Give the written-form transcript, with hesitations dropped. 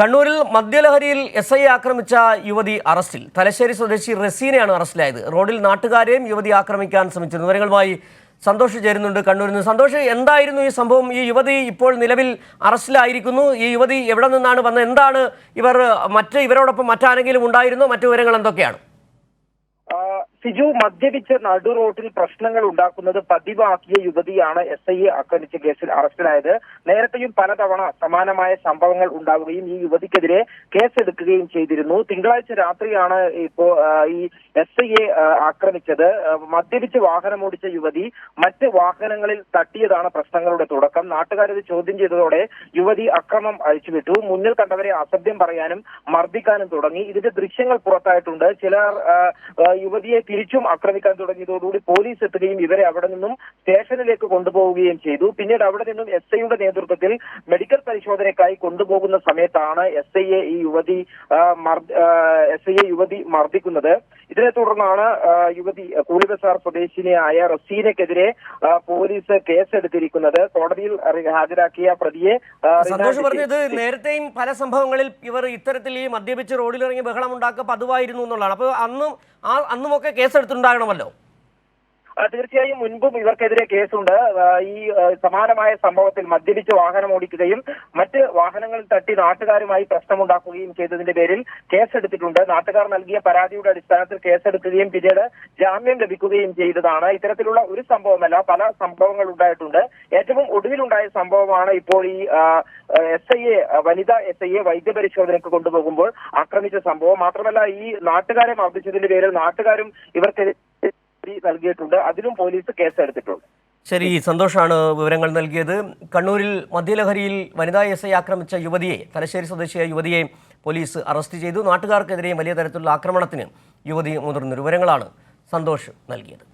കണ്ണൂരിൽ മദ്യലഹരിയിൽ S I ആക്രമിച്ച യുവതി അറസ്റ്റിൽ. തലശ്ശേരി സ്വദേശി റസീനയാണ് അറസ്റ്റിലായത്. റോഡിൽ നാട്ടുകാരെയും യുവതി ആക്രമിക്കാൻ ശ്രമിച്ചിരുന്നു. വിവരങ്ങളുമായി സന്തോഷ് ചേരുന്നുണ്ട് കണ്ണൂരിൽ നിന്ന്. സന്തോഷ്, എന്തായിരുന്നു ഈ സംഭവം? ഈ യുവതി ഇപ്പോൾ നിലവിൽ അറസ്റ്റിലായിരിക്കുന്നു. ഈ യുവതി എവിടെ നിന്നാണ് വന്നത്? എന്താണ് ഇവരോടൊപ്പം മറ്റാരെങ്കിലും ഉണ്ടായിരുന്നോ? മറ്റു വിവരങ്ങൾ എന്തൊക്കെയാണ്? സിജു, മദ്യപിച്ച് നടു റോഡിൽ പ്രശ്നങ്ങൾ ഉണ്ടാക്കുന്നത് പതിവാക്കിയ യുവതിയാണ് എസ് ഐയെ ആക്രമിച്ച കേസിൽ അറസ്റ്റിലായത്. നേരത്തെയും പലതവണ സമാനമായ സംഭവങ്ങൾ ഉണ്ടാവുകയും ഈ യുവതിക്കെതിരെ കേസെടുക്കുകയും ചെയ്തിരുന്നു. തിങ്കളാഴ്ച രാത്രിയാണ് ഈ എസ് ഐയെ ആക്രമിച്ചത്. മദ്യപിച്ച് വാഹനമോടിച്ച യുവതി മറ്റ് വാഹനങ്ങളിൽ തട്ടിയതാണ് പ്രശ്നങ്ങളുടെ തുടക്കം. നാട്ടുകാരത് ചോദ്യം ചെയ്തതോടെ യുവതി അക്രമം അഴിച്ചുവിട്ടു. മുന്നിൽ കണ്ടവരെ അസഭ്യം പറയാനും മർദ്ദിക്കാനും തുടങ്ങി. ഇതിന്റെ ദൃശ്യങ്ങൾ പുറത്തായിട്ടുണ്ട്. ചിലർ യുവതിയെ തിരിച്ചും ആക്രമിക്കാൻ തുടങ്ങിയതോടുകൂടി പോലീസ് എത്തുകയും ഇവരെ അവിടെ നിന്നും സ്റ്റേഷനിലേക്ക് കൊണ്ടുപോവുകയും ചെയ്തു. പിന്നീട് അവിടെ നിന്നും എസ് ഐയുടെ നേതൃത്വത്തിൽ മെഡിക്കൽ പരിശോധനയ്ക്കായി കൊണ്ടുപോകുന്ന സമയത്താണ് എസ് ഐയെ യുവതി മർദ്ദിക്കുന്നത്. ഇതിനെ തുടർന്നാണ് യുവതി കൂളിബസാർ സ്വദേശിനിയായ റസീനയ്ക്കെതിരെ പോലീസ് കേസെടുത്തിരിക്കുന്നത്. കോടതിയിൽ ഹാജരാക്കിയ പ്രതിയെ സന്തോഷ് പറഞ്ഞത് നേരത്തെയും പല സംഭവങ്ങളിൽ ഇവർ ഇത്തരത്തിൽ ഈ മദ്യപിച്ച് റോഡിലിറങ്ങി ബഹളം ഉണ്ടാക്കുക പതിവായിരുന്നു എന്നുള്ളതാണ്. അപ്പോൾ അന്നുമൊക്കെ കേസെടുത്തിട്ടുണ്ടാകണമല്ലോ. തീർച്ചയായും മുൻപും ഇവർക്കെതിരെ കേസുണ്ട്. ഈ സമാനമായ സംഭവത്തിൽ മദ്യപിച്ച് വാഹനം ഓടിക്കുകയും മറ്റ് വാഹനങ്ങളിൽ തട്ടി നാട്ടുകാരുമായി പ്രശ്നമുണ്ടാക്കുകയും ചെയ്തതിന്റെ പേരിൽ കേസെടുത്തിട്ടുണ്ട്. നാട്ടുകാർ നൽകിയ പരാതിയുടെ അടിസ്ഥാനത്തിൽ കേസെടുക്കുകയും പിന്നീട് ജാമ്യം ലഭിക്കുകയും ചെയ്തതാണ്. ഇത്തരത്തിലുള്ള ഒരു സംഭവമല്ല, പല സംഭവങ്ങൾ ഉണ്ടായിട്ടുണ്ട്. ഏറ്റവും ഒടുവിലുണ്ടായ സംഭവമാണ് ഇപ്പോൾ ഈ വനിതാ എസ് ഐയെ വൈദ്യപരിശോധനയ്ക്ക് കൊണ്ടുപോകുമ്പോൾ ആക്രമിച്ച സംഭവം. മാത്രമല്ല, ഈ നാട്ടുകാരെ മർദ്ദിച്ചതിന്റെ പേരിൽ നാട്ടുകാരും ഇവർക്കെതിരെ നൽകിയിട്ടുണ്ട്. അതിലും പോലീസ് കേസെടുത്തിട്ടുണ്ട്. ശരി, സന്തോഷാണ് വിവരങ്ങൾ നൽകിയത്. കണ്ണൂരിൽ മദ്യലഹരിയിൽ വനിതാ എസ് ഐ ആക്രമിച്ച തലശ്ശേരി സ്വദേശിയായ യുവതിയെ പോലീസ് അറസ്റ്റ് ചെയ്തു. നാട്ടുകാർക്കെതിരെ വലിയ തരത്തിലുള്ള ആക്രമണത്തിന് യുവതി മുതിർന്നു. വിവരങ്ങളാണ് സന്തോഷ് നൽകിയത്.